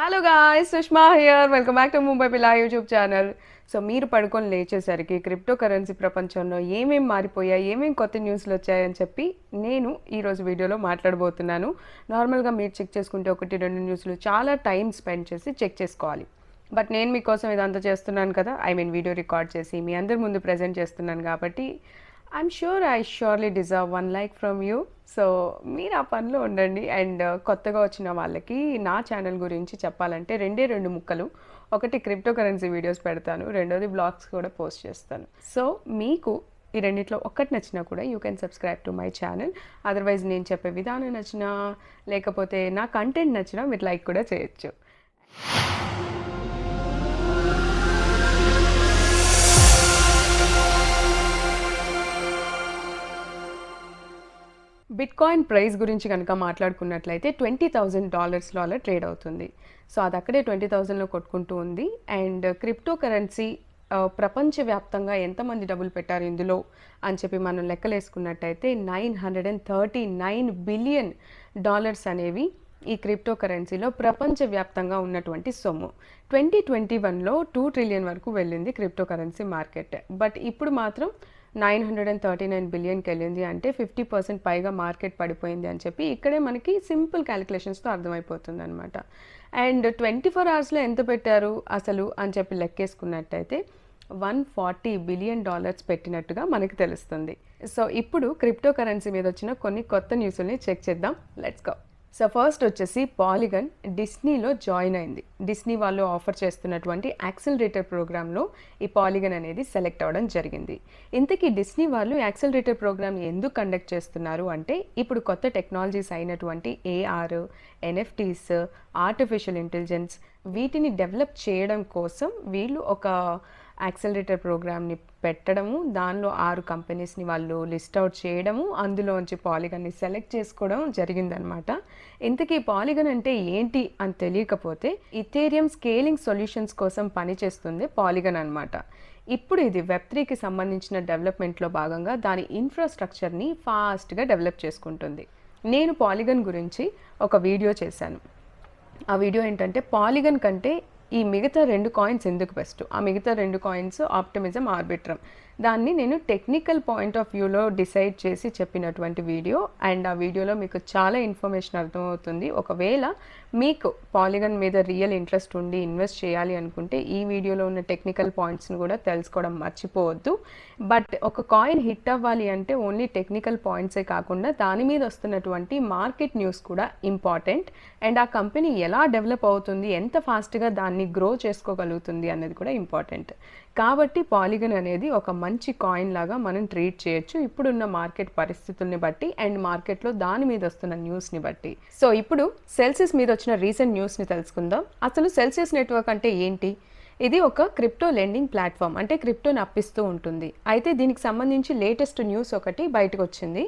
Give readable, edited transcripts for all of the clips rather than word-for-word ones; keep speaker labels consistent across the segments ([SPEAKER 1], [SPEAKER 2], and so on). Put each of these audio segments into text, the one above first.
[SPEAKER 1] Hello guys, Sushma here. Welcome back to Mumbai పిల్లా YouTube channel. So మీరు పడుకొని లేచేసరికి క్రిప్టో కరెన్సీ ప్రపంచంలో ఏమేం మారిపోయాయి, ఏమేం కొత్త న్యూస్లు వచ్చాయని చెప్పి నేను ఈరోజు వీడియోలో మాట్లాడబోతున్నాను. నార్మల్గా మీరు చెక్ చేసుకుంటే 1-2 న్యూస్లు చాలా టైం స్పెండ్ చేసి చెక్ చేసుకోవాలి. బట్ నేను మీకోసం ఇదంతా చేస్తున్నాను కదా, వీడియో రికార్డ్ చేసి మీ అందరి ముందు ప్రజెంట్ చేస్తున్నాను కాబట్టి I'm sure I surely deserve 1 like from you. So మీరు ఆ పనిలో ఉండండి. అండ్ కొత్తగా వచ్చిన వాళ్ళకి నా ఛానల్ గురించి చెప్పాలంటే రెండు ముక్కలు. ఒకటి క్రిప్టో కరెన్సీ వీడియోస్ పెడతాను, రెండోది బ్లాగ్స్ కూడా పోస్ట్ చేస్తాను. సో మీకు ఈ రెండిట్లో ఒక్కటి నచ్చినా కూడా you can subscribe to my channel. Otherwise నేను చెప్పే విధానం నచ్చినా లేకపోతే నా కంటెంట్ నచ్చినా మీరు లైక్ కూడా చేయొచ్చు. బిట్కాయిన్ ప్రైస్ గురించి కనుక మాట్లాడుకున్నట్లయితే $20,000 అలా ట్రేడ్ అవుతుంది. సో అది అక్కడే 20,000లో కొట్టుకుంటూ ఉంది. అండ్ క్రిప్టో కరెన్సీ ప్రపంచవ్యాప్తంగా ఎంతమంది డబ్బులు పెట్టారు ఇందులో అని చెప్పి మనం లెక్కలేసుకున్నట్టయితే $939 బిలియన్ అనేవి ఈ క్రిప్టో కరెన్సీలో ప్రపంచవ్యాప్తంగా ఉన్నటువంటి సొమ్ము. 2021లో 2 ట్రిలియన్ వరకు వెళ్ళింది క్రిప్టో కరెన్సీ మార్కెట్. బట్ ఇప్పుడు మాత్రం 939 బిలియన్కి వెళ్ళింది. అంటే 50% పైగా మార్కెట్ పడిపోయింది అని చెప్పి ఇక్కడే మనకి సింపుల్ క్యాలిక్యులేషన్స్తో అర్థమైపోతుంది అనమాట. అండ్ 24 అవర్స్లో ఎంత పెట్టారు అసలు అని చెప్పి లెక్కేసుకున్నట్టయితే $140 బిలియన్ పెట్టినట్టుగా మనకి తెలుస్తుంది. సో ఇప్పుడు క్రిప్టో కరెన్సీ మీద వచ్చిన కొన్ని కొత్త న్యూస్ని చెక్ చేద్దాం. Let's go. సో ఫస్ట్ వచ్చేసి పాలిగన్ డిస్నీలో జాయిన్ అయింది. డిస్నీ వాళ్ళు ఆఫర్ చేస్తున్నటువంటి యాక్సిలరేటర్ ప్రోగ్రాంలో ఈ పాలిగన్ అనేది సెలెక్ట్ అవ్వడం జరిగింది. ఇంతకీ డిస్నీ వాళ్ళు యాక్సిలరేటర్ ప్రోగ్రామ్ ఎందుకు కండక్ట్ చేస్తున్నారు అంటే ఇప్పుడు కొత్త టెక్నాలజీస్ అయినటువంటి AR, NFTs, ఆర్టిఫిషియల్ ఇంటెలిజెన్స్ వీటిని డెవలప్ చేయడం కోసం వీళ్ళు ఒక యాక్సిలరేటర్ ప్రోగ్రామ్ని పెట్టడము, దానిలో 6 కంపెనీస్ని వాళ్ళు లిస్ట్ అవుట్ చేయడము, అందులోంచి పాలిగన్ని సెలెక్ట్ చేసుకోవడం జరిగిందనమాట. ఇంతకీ పాలిగన్ అంటే ఏంటి అని తెలియకపోతే ఇథేరియం స్కేలింగ్ సొల్యూషన్స్ కోసం పనిచేస్తుంది పాలిగన్ అనమాట. ఇప్పుడు ఇది Web3కి సంబంధించిన డెవలప్మెంట్లో భాగంగా దాని ఇన్ఫ్రాస్ట్రక్చర్ని ఫాస్ట్గా డెవలప్ చేసుకుంటుంది. నేను పాలిగన్ గురించి ఒక వీడియో చేశాను. ఆ వీడియో ఏంటంటే పాలిగన్ కంటే ఈ మిగతా 2 కాయిన్స్ ఎందుకు బెస్ట్, ఆ మిగతా 2 కాయిన్స్ ఆప్టిమిజం, ఆర్బిట్రమ్, దాన్ని నేను టెక్నికల్ పాయింట్ ఆఫ్ వ్యూలో డిసైడ్ చేసి చెప్పినటువంటి వీడియో. అండ్ ఆ వీడియోలో మీకు చాలా ఇన్ఫర్మేషన్ అర్థమవుతుంది. ఒకవేళ మీకు పాలిగన్ మీద రియల్ ఇంట్రెస్ట్ ఉండి ఇన్వెస్ట్ చేయాలి అనుకుంటే ఈ వీడియోలో ఉన్న టెక్నికల్ పాయింట్స్ని కూడా తెలుసుకోవడం మర్చిపోవద్దు. బట్ ఒక కాయిన్ హిట్ అవ్వాలి అంటే ఓన్లీ టెక్నికల్ పాయింట్సే కాకుండా దాని మీద వస్తున్నటువంటి మార్కెట్ న్యూస్ కూడా ఇంపార్టెంట్. అండ్ ఆ కంపెనీ ఎలా డెవలప్ అవుతుంది, ఎంత ఫాస్ట్గా దాన్ని గ్రో చేసుకోగలుగుతుంది అన్నది కూడా ఇంపార్టెంట్. కాబట్టి పాలిగన్ అనేది ఒక మంచి కాయిన్ లాగా మనం ట్రీట్ చేయొచ్చు ఇప్పుడున్న మార్కెట్ పరిస్థితుల్ని బట్టి అండ్ మార్కెట్లో దాని మీద వస్తున్న న్యూస్ని బట్టి. సో ఇప్పుడు సెల్సియస్ మీద వచ్చిన రీసెంట్ న్యూస్ని తెలుసుకుందాం. అసలు సెల్సియస్ నెట్వర్క్ అంటే ఏంటి? ఇది ఒక క్రిప్టో లెండింగ్ ప్లాట్ఫామ్, అంటే క్రిప్టోని అప్పిస్తూ ఉంటుంది. అయితే దీనికి సంబంధించి లేటెస్ట్ న్యూస్ ఒకటి బయటకు వచ్చింది.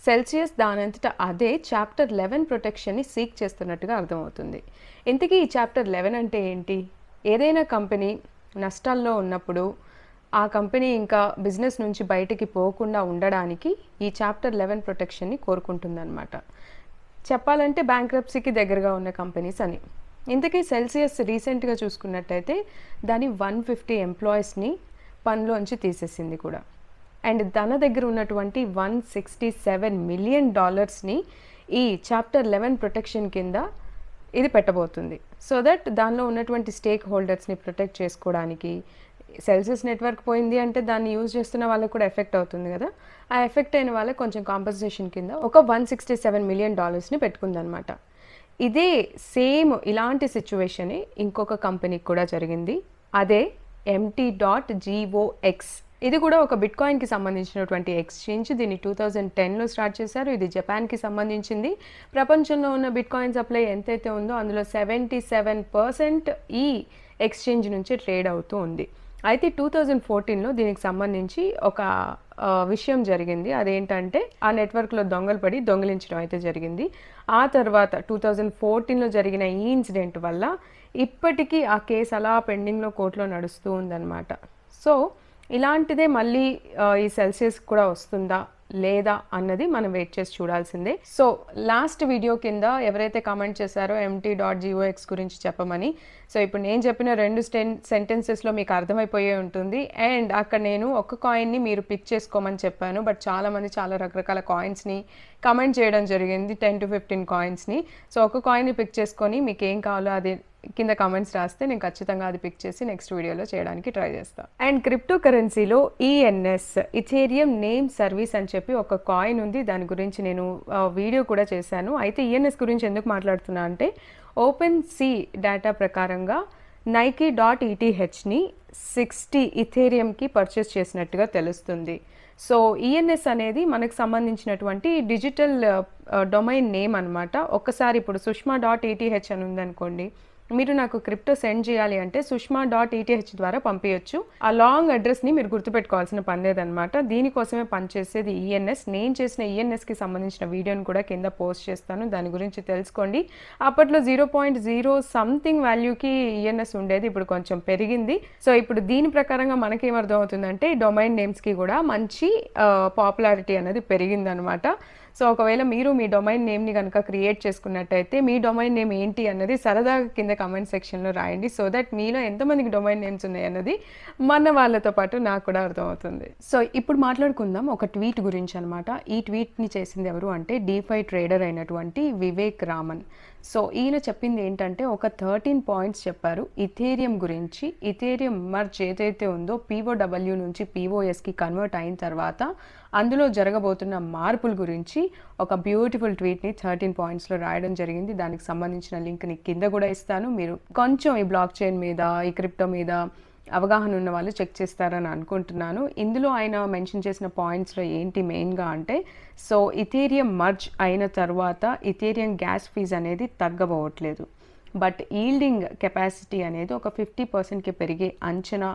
[SPEAKER 1] సెల్సియస్ దానంతటా అదే చాప్టర్ 11 ప్రొటెక్షన్ని సీక్ చేస్తున్నట్టుగా అర్థమవుతుంది. ఇంతకీ ఈ చాప్టర్ 11 అంటే ఏంటి? ఏదైనా కంపెనీ నష్టాల్లో ఉన్నప్పుడు ఆ కంపెనీ ఇంకా బిజినెస్ నుంచి బయటికి పోకుండా ఉండడానికి ఈ చాప్టర్ 11 ప్రొటెక్షన్ని కోరుకుంటుందన్నమాట. చెప్పాలంటే బ్యాంక్రప్సీకి దగ్గరగా ఉన్న కంపెనీస్ అని. ఇంతకీ సెల్సియస్ రీసెంట్గా చూసుకున్నట్టయితే దాని 150 ఎంప్లాయీస్ని పనిలోంచి తీసేసింది కూడా. అండ్ తన దగ్గర ఉన్నటువంటి $167 మిలియన్ ఈ చాప్టర్ 11 ప్రొటెక్షన్ కింద ఇది పెట్టబోతుంది. సో దట్ దానిలో ఉన్నటువంటి స్టేక్ హోల్డర్స్ని ప్రొటెక్ట్ చేసుకోవడానికి. సెల్సియస్ నెట్వర్క్ పోయింది అంటే దాన్ని యూజ్ చేస్తున్న వాళ్ళకు కూడా ఎఫెక్ట్ అవుతుంది కదా, ఆ ఎఫెక్ట్ అయిన వాళ్ళకి కొంచెం కాంపన్సేషన్ కింద ఒక $167 మిలియన్ పెట్టుకుందనమాట. ఇదే సేమ్ ఇలాంటి సిచ్యువేషన్ ఇంకొక కంపెనీకి కూడా జరిగింది. అదే MT.GOX. ఇది కూడా ఒక బిట్కాయిన్కి సంబంధించినటువంటి ఎక్స్చేంజ్. దీన్ని 2010లో స్టార్ట్ చేశారు. ఇది జపాన్కి సంబంధించింది. ప్రపంచంలో ఉన్న బిట్కాయిన్ సప్లై ఎంతైతే ఉందో అందులో 77% ఈ ఎక్స్చేంజ్ నుంచి ట్రేడ్ అవుతూ ఉంది. అయితే 2014లో దీనికి సంబంధించి ఒక విషయం జరిగింది. అదేంటంటే ఆ నెట్వర్క్లో దొంగలు పడి దొంగిలించడం అయితే జరిగింది. ఆ తర్వాత 2014లో జరిగిన ఈ ఇన్సిడెంట్ వల్ల ఇప్పటికీ ఆ కేసు అలా పెండింగ్లో కోర్టులో నడుస్తూ ఉందన్నమాట. సో ఇలాంటిదే మళ్ళీ ఈ సెల్సియస్ కూడా వస్తుందా లేదా అన్నది మనం వెయిట్ చేసి చూడాల్సిందే. సో లాస్ట్ వీడియో కింద ఎవరైతే కామెంట్ చేశారో MT.GOX గురించి చెప్పమని, సో ఇప్పుడు నేను చెప్పిన 2 సెంటెన్సెస్లో మీకు అర్థమైపోయే ఉంటుంది. అండ్ అక్కడ నేను ఒక కాయిన్ని మీరు పిక్ చేసుకోమని చెప్పాను, బట్ చాలామంది చాలా రకరకాల కాయిన్స్ని కమెంట్ చేయడం జరిగింది, 10 to 15 కాయిన్స్ని. సో ఒక కాయిన్ని పిక్ చేసుకొని మీకు ఏం కావాలో అది కింద కామెంట్స్ రాస్తే నేను ఖచ్చితంగా అది పిక్ చేసి నెక్స్ట్ వీడియోలో చేయడానికి ట్రై చేస్తాను. అండ్ క్రిప్టో కరెన్సీలో ENS ఇథేరియం నేమ్ సర్వీస్ అని చెప్పి ఒక కాయిన్ ఉంది. దాని గురించి నేను వీడియో కూడా చేశాను. అయితే ENS గురించి ఎందుకు మాట్లాడుతున్నా అంటే ఓపెన్ సీ డేటా ప్రకారంగా Nike.ETHని 60 ఇథేరియంకి పర్చేస్ చేసినట్టుగా తెలుస్తుంది. సో ENS అనేది మనకు సంబంధించినటువంటి డిజిటల్ డొమైన్ నేమ్ అనమాట. ఒక్కసారి ఇప్పుడు సుష్మా.ETH అని ఉందనుకోండి, మీరు నాకు క్రిప్టో సెండ్ చేయాలి అంటే సుష్మా.ETH ద్వారా పంపించచ్చు. ఆ లాంగ్ అడ్రస్ని మీరు గుర్తుపెట్టుకోవాల్సిన పని లేదనమాట. దీనికోసమే పనిచేసేది ENS. నేను చేసిన ENSకి సంబంధించిన వీడియోని కూడా కింద పోస్ట్ చేస్తాను, దాని గురించి తెలుసుకోండి. అప్పట్లో 0.0 సంథింగ్ వాల్యూకి ENS ఉండేది, ఇప్పుడు కొంచెం పెరిగింది. సో ఇప్పుడు దీని ప్రకారంగా మనకేమర్థం అవుతుందంటే డొమైన్ నేమ్స్కి కూడా మంచి పాపులారిటీ అనేది పెరిగిందనమాట. సో ఒకవేళ మీరు మీ డొమైన్ నేమ్ని కనుక క్రియేట్ చేసుకున్నట్టయితే మీ డొమైన్ నేమ్ ఏంటి అన్నది సరదాగా కింద కమెంట్ సెక్షన్లో రాయండి. సో దట్ మీలో ఎంతమందికి డొమైన్ నేమ్స్ ఉన్నాయి అన్నది మన వాళ్ళతో పాటు నాకు కూడా అర్థమవుతుంది. సో ఇప్పుడు మాట్లాడుకుందాం ఒక ట్వీట్ గురించి అనమాట. ఈ ట్వీట్ని చేసింది ఎవరు అంటే DeFi ట్రేడర్ అయినటువంటి వివేక్ రామన్. సో ఈయన చెప్పింది ఏంటంటే ఒక 13 పాయింట్స్ చెప్పారు ఇథేరియం గురించి. ఇథేరియం మర్జ్ ఏదైతే ఉందో POW నుంచి POSకి కన్వర్ట్ అయిన తర్వాత అందులో జరగబోతున్న మార్పుల గురించి ఒక బ్యూటిఫుల్ ట్వీట్ని 13 పాయింట్స్లో రాయడం జరిగింది. దానికి సంబంధించిన లింక్ని కింద కూడా ఇస్తాను. మీరు కొంచెం ఈ బ్లాక్ చైన్ మీద, ఈ క్రిప్టో మీద అవగాహన ఉన్న వాళ్ళు చెక్ చేస్తారని అనుకుంటున్నాను. ఇందులో ఆయన మెన్షన్ చేసిన పాయింట్స్లో ఏంటి మెయిన్గా అంటే, సో ఇథేరియం మర్జ్ అయిన తర్వాత ఇథేరియం గ్యాస్ ఫీజ్ అనేది తగ్గబోవట్లేదు, బట్ ఈల్డింగ్ కెపాసిటీ అనేది ఒక 50%కి పెరిగే అంచనా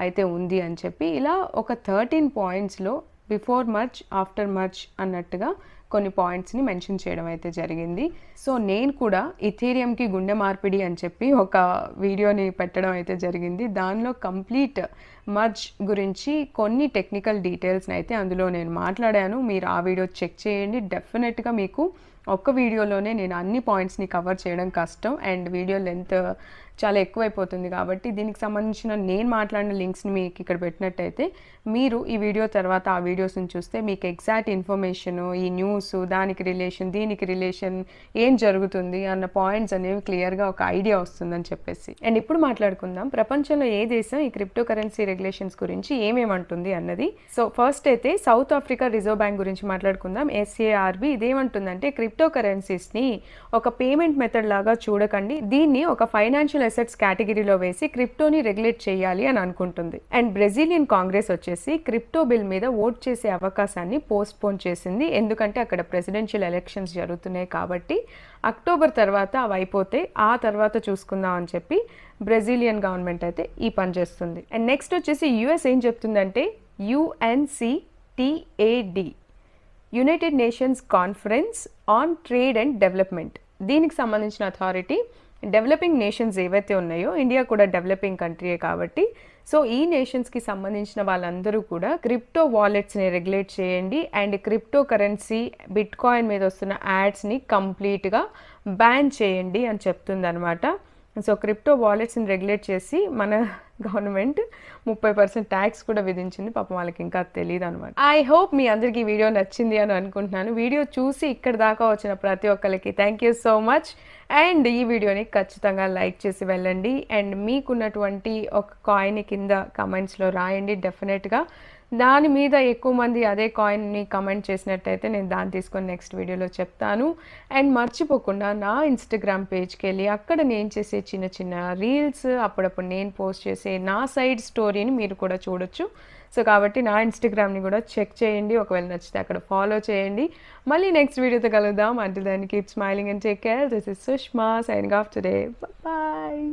[SPEAKER 1] అయితే ఉంది అని చెప్పి ఇలా ఒక 13 పాయింట్స్లో బిఫోర్ మర్జ్, ఆఫ్టర్ మర్జ్ అన్నట్టుగా కొన్ని పాయింట్స్ని మెన్షన్ చేయడం అయితే జరిగింది. సో నేను కూడా ఇథేరియంకి గుండె మార్పిడి అని చెప్పి ఒక వీడియోని పెట్టడం అయితే జరిగింది. దానిలో కంప్లీట్ మర్జ్ గురించి కొన్ని టెక్నికల్ డీటెయిల్స్ని అయితే అందులో నేను మాట్లాడాను. మీరు ఆ వీడియో చెక్ చేయండి. డెఫినెట్గా మీకు ఒక్క వీడియోలోనే నేను అన్ని పాయింట్స్ని కవర్ చేయడం కష్టం, అండ్ వీడియో లెంత్ చాలా ఎక్కువైపోతుంది. కాబట్టి దీనికి సంబంధించిన నేను మాట్లాడిన లింక్స్ని మీకు ఇక్కడ పెట్టినట్టయితే మీరు ఈ వీడియో తర్వాత ఆ వీడియోస్ని చూస్తే మీకు ఎగ్జాక్ట్ ఇన్ఫర్మేషను, ఈ న్యూస్, దానికి రిలేషన్, దీనికి రిలేషన్, ఏం జరుగుతుంది అన్న పాయింట్స్ అనేవి క్లియర్గా ఒక ఐడియా వస్తుందని చెప్పేసి. అండ్ ఇప్పుడు మాట్లాడుకుందాం ప్రపంచంలో ఏ దేశం ఈ క్రిప్టో కరెన్సీ రెగ్యులేషన్స్ గురించి ఏమేమంటుంది అన్నది. సో ఫస్ట్ అయితే సౌత్ ఆఫ్రికా రిజర్వ్ బ్యాంక్ గురించి మాట్లాడుకుందాం. SARB ఇదేమంటుందంటే క్రిప్టో కరెన్సీస్ని ఒక పేమెంట్ మెథడ్ లాగా చూడకండి, దీన్ని ఒక ఫైనాన్షియల్ అసెట్స్ కేటగిరీలో వేసి క్రిప్టోని రెగ్యులేట్ చేయాలి అని అనుకుంటుంది. అండ్ బ్రెజిలియన్ కాంగ్రెస్ వచ్చేసి క్రిప్టో బిల్ మీద ఓట్ చేసే అవకాశాన్ని పోస్ట్పోన్ చేసింది, ఎందుకంటే అక్కడ ప్రెసిడెన్షియల్ ఎలక్షన్స్ జరుగుతున్నాయి కాబట్టి అక్టోబర్ తర్వాత అవి అయిపోతే ఆ తర్వాత చూసుకుందాం అని చెప్పి బ్రెజిలియన్ గవర్నమెంట్ అయితే ఈ పని చేస్తుంది. అండ్ నెక్స్ట్ వచ్చేసి US ఏం చెప్తుందంటే UNCTAD United nations conference on trade and development, దీనికి సంబంధించిన అథారిటీ డెవలపింగ్ నేషన్స్ ఏవైతే ఉన్నాయో, ఇండియా కూడా డెవలపింగ్ కంట్రీయే కాబట్టి, సో ఈ నేషన్స్కి సంబంధించిన వాళ్ళందరూ కూడా క్రిప్టో వాలెట్స్ని రెగ్యులేట్ చేయండి and crypto currency bit coin మీద వస్తున్న యాడ్స్ని కంప్లీట్గా బ్యాన్ చేయండి అని చెప్తుంది అనమాట. సో క్రిప్టో వాలెట్స్ని రెగ్యులేట్ చేసి మన గవర్నమెంట్ 30% ట్యాక్స్ కూడా విధించింది. పాపం వాళ్ళకి ఇంకా తెలియదు అనమాట. ఐ హోప్ మీ అందరికీ వీడియో నచ్చింది అని అనుకుంటున్నాను. వీడియో చూసి ఇక్కడ దాకా వచ్చిన ప్రతి ఒక్కరికి thank you so much. And ఈ వీడియోని ఖచ్చితంగా లైక్ చేసి వెళ్ళండి. అండ్ మీకున్నటువంటి ఒక కాయిన్ కింద కమెంట్స్లో రాయండి. డెఫినెట్గా దాని మీద ఎక్కువ మంది అదే కాయిన్ని కమెంట్ చేసినట్టయితే నేను దాన్ని తీసుకొని నెక్స్ట్ వీడియోలో చెప్తాను. అండ్ మర్చిపోకుండా నా ఇన్స్టాగ్రామ్ పేజ్కి వెళ్ళి అక్కడ నేను చేసే చిన్న చిన్న రీల్స్, అప్పుడప్పుడు నేను పోస్ట్ చేసే నా సైడ్ స్టోరీని మీరు కూడా చూడొచ్చు. సో కాబట్టి నా ఇన్స్టాగ్రామ్ని కూడా చెక్ చేయండి, ఒకవేళ నచ్చితే అక్కడ ఫాలో చేయండి. మళ్ళీ నెక్స్ట్ వీడియోతో కలుద్దాం. Until then keep smiling and take care. This is Sushma signing off today. Bye.